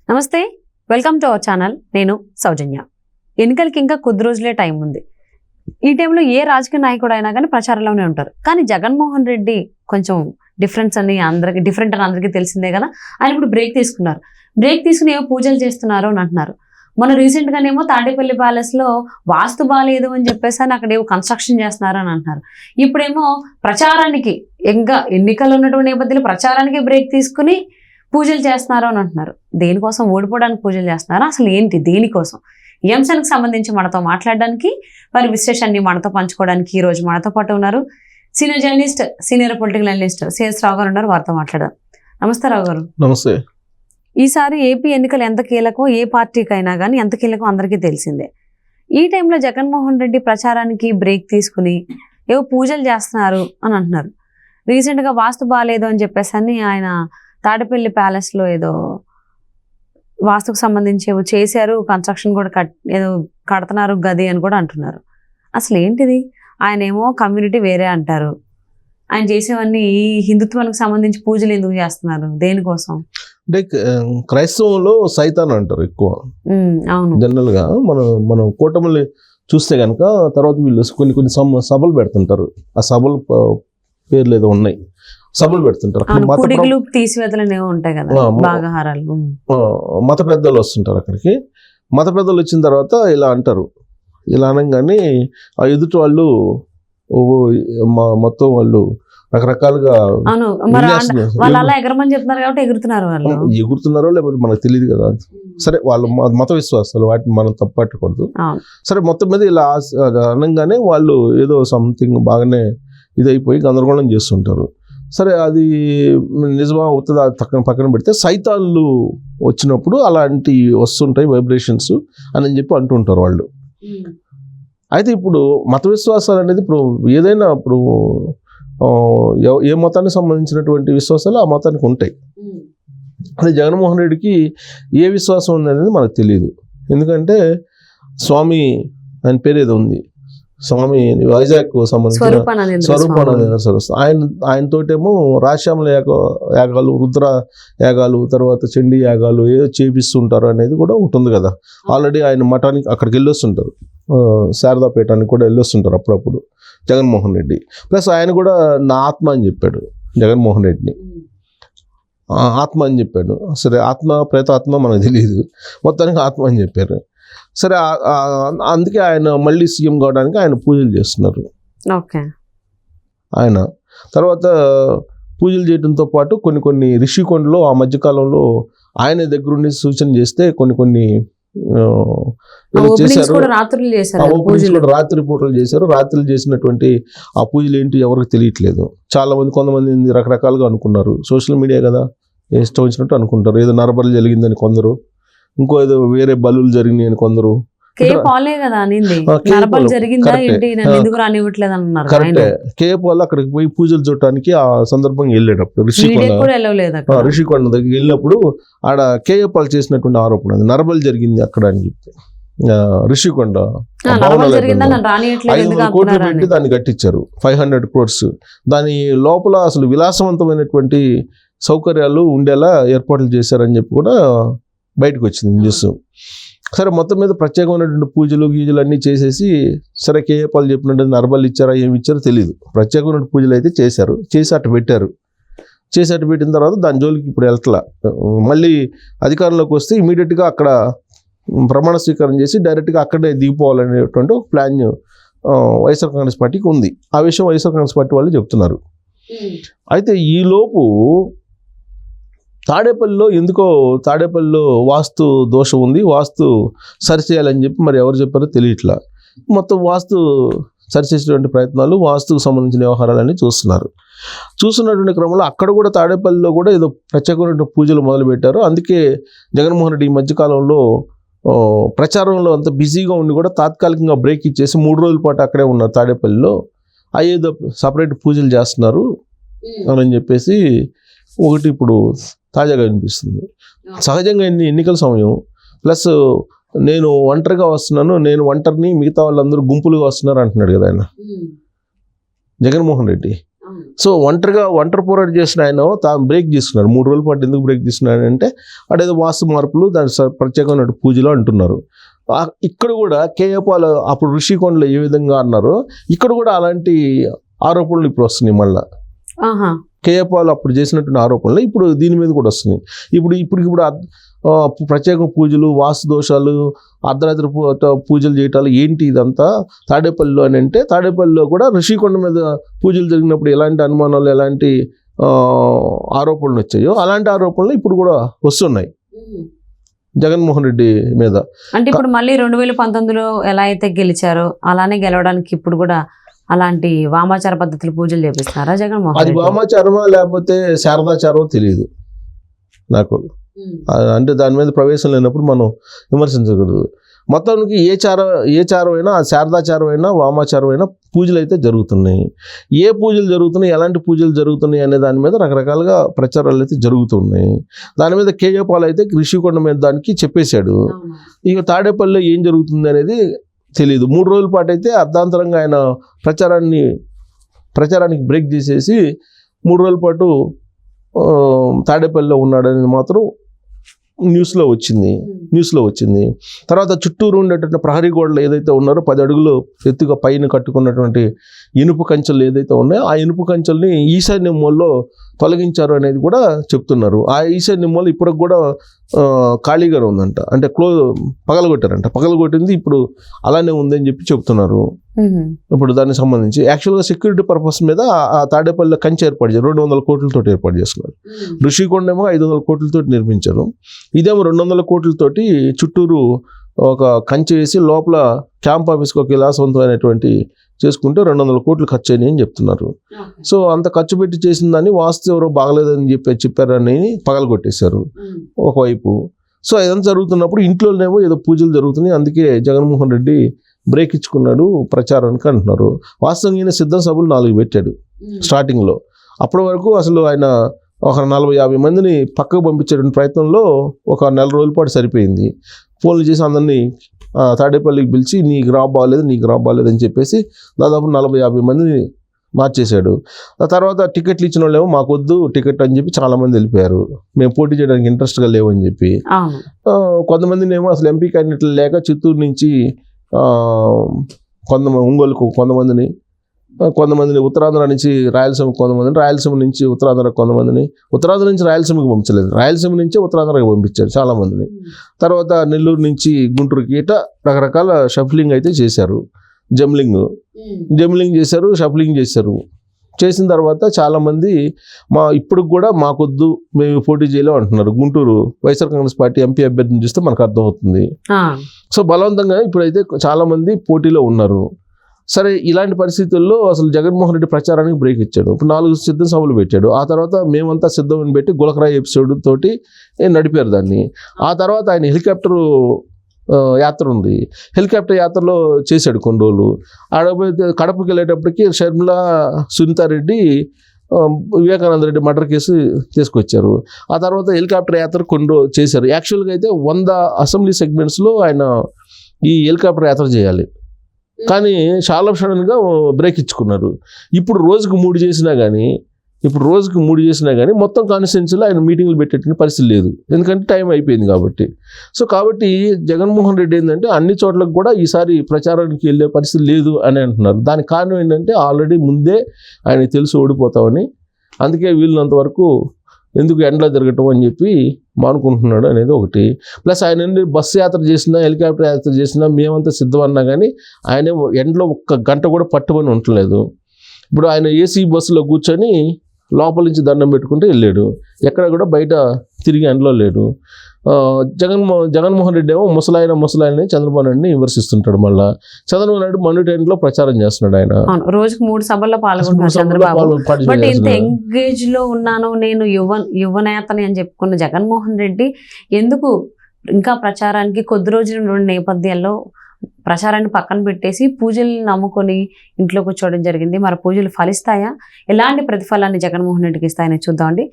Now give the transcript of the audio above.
నమస్తే, welcome to our channel. నేను సౌజన్య. ఎన్నికలకి ఇంకా కొద్ది రోజులే టైం ఉంది. ఈ టైంలో ఏ రాజకీయ నాయకుడు అయినా కానీ ప్రచారంలోనే ఉంటారు. కానీ జగన్మోహన్ రెడ్డి కొంచెం డిఫరెంట్ అని అందరికీ తెలిసిందే కదా. ఆయన ఇప్పుడు బ్రేక్ తీసుకున్నారు. బ్రేక్ తీసుకుని ఏవో పూజలు చేస్తున్నారు అని అంటున్నారు. మొన్న రీసెంట్ గానేమో తాడేపల్లి ప్యాలెస్ లో వాస్తు బాలేదు అని చెప్పేసి అక్కడ ఏవో కన్స్ట్రక్షన్ చేస్తున్నారు అని అంటున్నారు. ఇప్పుడేమో ప్రచారానికి ఇంకా ఎన్నికలు ఉన్నటువంటి నేపథ్యంలో ప్రచారానికి బ్రేక్ తీసుకుని పూజలు చేస్తున్నారు అని అంటున్నారు. దేనికోసం? ఓడిపోవడానికి పూజలు చేస్తున్నారా? అసలు ఏంటి? దేనికోసం? ఈ అంశానికి సంబంధించి మనతో మాట్లాడడానికి, వారి విశ్లేషణని మనతో పంచుకోవడానికి ఈ రోజు మనతో పాటు ఉన్నారు senior journalist, senior political analyst C S Rao garu ఉన్నారు. వారితో మాట్లాడదాం. నమస్తే రావు గారు. నమస్తే. ఈసారి ఏపీ ఎన్నికలు ఎంత కీలకం, ఏ పార్టీకైనా కానీ ఎంత కీలకం అందరికీ తెలిసిందే. ఈ టైంలో జగన్మోహన్ రెడ్డి ప్రచారానికి బ్రేక్ తీసుకుని ఏవో పూజలు చేస్తున్నారు అని అంటున్నారు. రీసెంట్గా వాస్తు బాగాలేదు అని చెప్పేసి ఆయన తాడేపల్లి ప్యాలెస్లో ఏదో వాస్తుకు సంబంధించి ఏవో చేశారు, కన్స్ట్రక్షన్ కూడా ఏదో కడుతున్నారు గది అని కూడా అంటున్నారు. అసలు ఏంటిది? ఆయన ఏమో కమ్యూనిటీ వేరే అంటారు. ఆయన చేసేవన్నీ ఈ హిందుత్వానికి సంబంధించి పూజలు ఎందుకు చేస్తున్నారు? దేనికోసం? అంటే క్రైస్తవంలో సైతాన్ అంటారు ఎక్కువ. అవును, జనరల్ గా మనం కూటమిని చూస్తే కనుక తర్వాత వీళ్ళు కొన్ని సభలు పెడుతుంటారు. ఆ సభల పేర్లు ఏదో ఉన్నాయి, సభలు పెడుతుంటారు. మత పెద్దలు వస్తుంటారు అక్కడికి. మత పెద్దలు వచ్చిన తర్వాత ఇలా అంటారు. ఇలా అనగానే ఆ ఎదుటి వాళ్ళు మొత్తం వాళ్ళు రకరకాలుగా ఎగురుతున్నారో లేకపోతే మనకు తెలియదు కదా. సరే, వాళ్ళ మత విశ్వాసాలు, వాటిని మనం తప్పట్టకూడదు. సరే, మొత్తం మీద ఇలా అనగానే వాళ్ళు ఏదో సంథింగ్ బాగానే ఇదైపోయి గందరగోళం చేస్తుంటారు. సరే, అది నిజమా అవుతుందా పక్కన పెడితే సైతాన్లు వచ్చినప్పుడు అలాంటి వస్తుంటాయి వైబ్రేషన్స్ అని చెప్పి అంటుంటారు వాళ్ళు. అయితే ఇప్పుడు మత విశ్వాసాలు అనేది ఇప్పుడు ఏదైనా ఇప్పుడు ఏ మతానికి సంబంధించినటువంటి విశ్వాసాలు ఆ మతానికి ఉంటాయి. అది జగన్మోహన్ రెడ్డికి ఏ విశ్వాసం ఉంది అనేది మనకు తెలియదు. ఎందుకంటే స్వామి, ఆయన పేరు ఏదో ఉంది, స్వామి వైజాగ్ సంబంధించిన స్వరూపానంద ఆయనతోటేమో రాశ్యామల యాగాలు, రుద్ర యాగాలు, తర్వాత చండీ యాగాలు ఏదో చేపిస్తుంటారు అనేది కూడా ఒకటి ఉంది కదా. ఆల్రెడీ ఆయన మఠానికి అక్కడికి వెళ్ళొస్తుంటారు, శారదాపేటానికి కూడా వెళ్ళొస్తుంటారు అప్పుడప్పుడు జగన్మోహన్ రెడ్డి. ప్లస్ ఆయన కూడా నా ఆత్మ అని చెప్పాడు జగన్మోహన్ రెడ్డిని. ఆత్మ అని చెప్పాడు. సరే, ఆత్మ ప్రేతాత్మ మనకు తెలియదు, మొత్తానికి ఆత్మ అని చెప్పారు. సరే, అందుకే ఆయన మళ్ళీ సీఎం కావడానికి ఆయన పూజలు చేస్తున్నారు. ఆయన తర్వాత పూజలు చేయడంతో పాటు కొన్ని రిషికొండలో ఆ మధ్యకాలంలో ఆయన దగ్గరుండి సూచన చేస్తే కొన్ని చేశారు. రాత్రి పూటలు చేశారు. రాత్రులు చేసినటువంటి ఆ పూజలు ఏంటి ఎవరికి తెలియట్లేదు. చాలా మంది, కొంతమంది రకరకాలుగా అనుకున్నారు. సోషల్ మీడియా కదా, ఇష్టం వచ్చినట్టు అనుకుంటారు. ఏదో నరబలి జరిగిందని కొందరు, ఇంకో ఏదో వేరే బలులు జరిగినాయి అని కొందరు. కేపాల్ అక్కడికి పోయి పూజలు చూడటానికి ఆ సందర్భంగా వెళ్ళేటప్పుడు రిషికొండ దగ్గరికి వెళ్ళినప్పుడు ఆడ కేపాల్ చేసినటువంటి ఆరోపణ, అది నరబలి జరిగింది అక్కడ అని చెప్పి రిషికొండ 500 కోట్లు పెట్టి దాన్ని కట్టించారు. 500 crores. దాని లోపల అసలు విలాసవంతమైనటువంటి సౌకర్యాలు ఉండేలా ఏర్పాట్లు చేశారని చెప్పి కూడా బయటకు వచ్చింది న్యూస్. సరే, మొత్తం మీద ప్రత్యేకమైనటువంటి పూజలు గీజలు అన్నీ చేసేసి, సరే కేఏపాల్ చెప్పినట్టు నరబలు ఇచ్చారా ఏమి ఇచ్చారో తెలియదు. ప్రత్యేకమైన పూజలు అయితే చేశారు, చేసి అట్టు పెట్టారు. చేసి అట్టు పెట్టిన తర్వాత దాని జోలికి ఇప్పుడు వెళ్తలా. మళ్ళీ అధికారంలోకి వస్తే ఇమీడియట్గా అక్కడ ప్రమాణ స్వీకారం చేసి డైరెక్ట్గా అక్కడే దిగిపోవాలనేటువంటి ఒక ప్లాన్ వైఎస్ఆర్ కాంగ్రెస్ పార్టీకి ఉంది. ఆ విషయం వైఎస్ఆర్ కాంగ్రెస్ పార్టీ వాళ్ళు చెప్తున్నారు. అయితే ఈలోపు తాడేపల్లిలో వాస్తు దోషం ఉంది, వాస్తు సరిచేయాలని చెప్పి మరి ఎవరు చెప్పారో తెలియట్లా. మొత్తం వాస్తు సరిచేసేటువంటి ప్రయత్నాలు, వాస్తుకు సంబంధించిన వ్యవహారాలన్నీ చూస్తున్నటువంటి క్రమంలో అక్కడ కూడా తాడేపల్లిలో కూడా ఏదో ప్రత్యేకమైన పూజలు మొదలుపెట్టారు. అందుకే జగన్మోహన్ రెడ్డి ఈ మధ్యకాలంలో ప్రచారంలో అంత బిజీగా ఉండి కూడా తాత్కాలికంగా బ్రేక్ ఇచ్చేసి 3 రోజుల పాటు అక్కడే ఉన్నారు తాడేపల్లిలో. అయ్యేదో సపరేట్ పూజలు చేస్తున్నారు అని చెప్పేసి ఒకటి ఇప్పుడు తాజాగా అనిపిస్తుంది. సహజంగా ఎన్నికల సమయం, ప్లస్ నేను ఒంటరిగా వస్తున్నాను, నేను ఒంటరిని, మిగతా వాళ్ళందరూ గుంపులుగా వస్తున్నారు అంటున్నాడు కదా ఆయన జగన్మోహన్ రెడ్డి. సో ఒంటరి పోరాటం చేసిన ఆయన తాను బ్రేక్ తీసుకున్నారు. 3 రోజుల పాటు ఎందుకు బ్రేక్ తీసుకున్నాడు అంటే అదేదో వాస్తు మార్పులు దాని ప్రత్యేకమైన పూజలు అంటున్నారు. ఇక్కడ కూడా కేఏ పాల్ అప్పుడు ఋషికొండలో ఏ విధంగా అన్నారో ఇక్కడ కూడా అలాంటి ఆరోపణలు ఇప్పుడు వస్తున్నాయి. మళ్ళీ కేఏ పాల్ అప్పుడు చేసినటువంటి ఆరోపణలు ఇప్పుడు దీని మీద కూడా వస్తున్నాయి. ఇప్పుడు ప్రత్యేక పూజలు, వాస్తు దోషాలు, అర్ధరాత్రి పూజలు చేయటాలు ఏంటి ఇదంతా తాడేపల్లిలో అని అంటే, తాడేపల్లిలో కూడా ఋషికొండ మీద పూజలు జరిగినప్పుడు ఎలాంటి అనుమానాలు, ఎలాంటి ఆరోపణలు వచ్చాయో అలాంటి ఆరోపణలు ఇప్పుడు కూడా వస్తున్నాయి జగన్మోహన్ రెడ్డి మీద. అంటే ఇప్పుడు మళ్ళీ 2019లో ఎలా అయితే గెలిచారో అలానే గెలవడానికి ఇప్పుడు కూడా అలాంటి వామాచార పద్ధతులు పూజలు చేపిస్తున్నారా జగన్మోహన్ అది రెడ్డి? వామాచారమా లేకపోతే శారదాచారమో తెలియదు నాకు. అంటే దాని మీద ప్రవేశం లేనప్పుడు మనం విమర్శించకూడదు. మొత్తానికి ఏ చారం అయినా, శారదాచారం అయినా వామాచారం అయినా పూజలు అయితే జరుగుతున్నాయి. ఏ పూజలు జరుగుతున్నాయి, ఎలాంటి పూజలు జరుగుతున్నాయి అనే దాని మీద రకరకాలుగా ప్రచారాలు అయితే జరుగుతున్నాయి. దాని మీద కేఏ పాల్ అయితే ఋషికొండ మీద దానికి చెప్పేశాడు. ఇక తాడేపల్లిలో ఏం జరుగుతుంది అనేది తెలియదు. 3 రోజుల పాటు అయితే అర్ధాంతరంగా ఆయన ప్రచారానికి బ్రేక్ చేసేసి 3 రోజుల పాటు తాడేపల్లిలో ఉన్నాడనేది మాత్రం న్యూస్లో వచ్చింది. తర్వాత చుట్టూరు ఉండేటువంటి ప్రహరీ గోడలు ఏదైతే ఉన్నారో 10 అడుగులు ఎత్తుగా పైన కట్టుకున్నటువంటి ఇనుపు కంచెలు ఏదైతే ఉన్నాయో ఆ ఇనుపు కంచెల్ని ఈశాన్య మూలలో తొలగించారు అనేది కూడా చెప్తున్నారు. ఆ ఈశాన్య మూల ఇప్పటికి కూడా ఖాళీగానే ఉందంట. అంటే పగలగొట్టారంట. పగలగొట్టింది ఇప్పుడు అలానే ఉందని చెప్పి చెప్తున్నారు. ఇప్పుడు దానికి సంబంధించి యాక్చువల్గా సెక్యూరిటీ పర్పస్ మీద ఆ తాడేపల్లిలో కంచె ఏర్పాటు చేశారు. 200 కోట్లతో ఏర్పాటు చేసుకున్నారు. ఋషికొండ ఏమో 500 కోట్లతో నిర్మించారు. ఇదేమో 200 కోట్లతోటి చుట్టూరు ఒక కంచె వేసి లోపల క్యాంప్ ఆఫీస్కి ఒక విలాసవంతమైనటువంటి చేసుకుంటే 200 కోట్లు ఖర్చు అయినాయి అని చెప్తున్నారు. సో అంత ఖర్చు పెట్టి చేసిన దాన్ని వాస్తు ఎవరో బాగలేదని చెప్పారని పగలగొట్టేశారు ఒకవైపు. సో ఇదంతా జరుగుతున్నప్పుడు ఇంట్లోనేమో ఏదో పూజలు జరుగుతున్నాయి. అందుకే జగన్మోహన్ రెడ్డి బ్రేక్ ఇచ్చుకున్నాడు ప్రచారానికి అంటున్నారు. వాస్తవంగా సిద్ధం సభలు 4 పెట్టాడు స్టార్టింగ్లో. అప్పటి వరకు అసలు ఆయన ఒక 40-50 మందిని పక్కకు పంపించే ప్రయత్నంలో ఒక 4 రోజుల పాటు సరిపోయింది. ఫోన్లు చేసి అందరినీ తాడేపల్లికి పిలిచి నీకు రాబాలేదు అని చెప్పేసి దాదాపు 40-50 మందిని మార్చేశాడు. ఆ తర్వాత టికెట్లు ఇచ్చిన వాళ్ళేమో మాకొద్దు టికెట్ అని చెప్పి చాలామంది వెళ్ళిపోయారు. మేము పోటీ చేయడానికి ఇంట్రెస్ట్గా లేవని చెప్పి. కొంతమందినేమో అసలు ఎంపీ క్యాండిడేట్లు లేక చిత్తూరు నుంచి ఒంగోలుకు కొంతమందిని ఉత్తరాంధ్ర నుంచి రాయలసీమ, రాయలసీమ నుంచి ఉత్తరాంధ్ర, ఉత్తరాంధ్ర నుంచి రాయలసీమకి పంపించలేదు, రాయలసీమ నుంచి ఉత్తరాంధ్రకి పంపించారు చాలామందిని. తర్వాత నెల్లూరు నుంచి గుంటూరుకి ఇట్లా రకరకాల షఫ్లింగ్ అయితే చేశారు. జంబ్లింగ్ చేశారు, షఫ్లింగ్ చేశారు. చేసిన తర్వాత చాలామంది ఇప్పుడు కూడా మాకొద్దు, మేము పోటీ చేయలేం అంటున్నారు. గుంటూరు వైఎస్ఆర్ కాంగ్రెస్ పార్టీ ఎంపీ అభ్యర్థిని చూస్తే మనకు అర్థమవుతుంది. సో బలవంతంగా ఇప్పుడైతే చాలామంది పోటీలో ఉన్నారు. సరే, ఇలాంటి పరిస్థితుల్లో అసలు జగన్మోహన్ రెడ్డి ప్రచారానికి బ్రేక్ ఇచ్చాడు. ఇప్పుడు 4 సిద్ధం సభలు పెట్టాడు. ఆ తర్వాత మేమంతా సిద్ధం అని పెట్టి గులకరాయి ఎపిసోడ్ తోటి నడిపారు దాన్ని. ఆ తర్వాత ఆయన హెలికాప్టర్ యాత్ర ఉంది. హెలికాప్టర్ యాత్రలో చేశాడు కొన్ని రోజులు. ఆడపోతే కడపకి వెళ్ళేటప్పటికి షర్మిల, సునీతారెడ్డి, వివేకానంద రెడ్డి మర్డర్ కేసు తీసుకొచ్చారు. ఆ తర్వాత హెలికాప్టర్ యాత్ర కొన్ని రోజులు చేశారు. యాక్చువల్గా అయితే 100 అసెంబ్లీ సెగ్మెంట్స్లో ఆయన ఈ హెలికాప్టర్ యాత్ర చేయాలి. కానీ చాలా సడన్గా బ్రేక్ ఇచ్చుకున్నారు. ఇప్పుడు రోజుకు 3 చేసినా కానీ మొత్తం కాన్స్టిట్యున్సీలో ఆయన మీటింగ్లు పెట్టేటువంటి పరిస్థితి లేదు. ఎందుకంటే టైం అయిపోయింది కాబట్టి జగన్మోహన్ రెడ్డి ఏంటంటే అన్ని చోట్లకు కూడా ఈసారి ప్రచారానికి వెళ్ళే పరిస్థితి లేదు అని అంటున్నారు. దానికి కారణం ఏంటంటే ఆల్రెడీ ముందే ఆయన తెలుసు ఓడిపోతామని. అందుకే వీళ్ళంత వరకు ఎందుకు ఎండలో తిరగటం అని చెప్పి మానుకుంటున్నాడు అనేది ఒకటి. ప్లస్ ఆయన బస్సు యాత్ర చేసినా, హెలికాప్టర్ యాత్ర చేసినా మేమంతా సిద్ధమన్నా కానీ ఆయన ఎండలో 1 గంట కూడా పట్టుకొని ఉండలేదు. ఇప్పుడు ఆయన ఏసీ బస్సులో కూర్చొని లోపల నుంచి దండం పెట్టుకుంటూ వెళ్ళాడు. ఎక్కడ కూడా బయట తిరిగి ఎండలో లేడు. జగన్మోహన్ రెడ్డి ఏమో ముసలాయన చంద్రబాబు నాయుడిని విమర్శిస్తుంటాడు. మళ్ళీ చంద్రబాబు నాయుడు మొన్నటి ఎండ్లో ప్రచారం చేస్తున్నాడు. ఆయన రోజుకు 3 సభల్లో పాల్గొంటున్నాడు చంద్రబాబు. బట్ ఇంత ఎంగేజ్ లో ఉన్నాను నేను, యువనేతని అని చెప్పుకున్న జగన్మోహన్ రెడ్డి ఎందుకు ఇంకా ప్రచారానికి కొద్ది రోజులు ఉన్న నేపథ్యంలో ప్రచారాన్ని పక్కన పెట్టేసి పూజలు నమ్ముకొని ఇంట్లో కూర్చోవడం జరిగింది? మరి పూజలు ఫలిస్తాయా? ఎలాంటి ప్రతిఫలాన్ని జగన్మోహన్ రెడ్డికి ఇస్తాయని చూద్దామండి.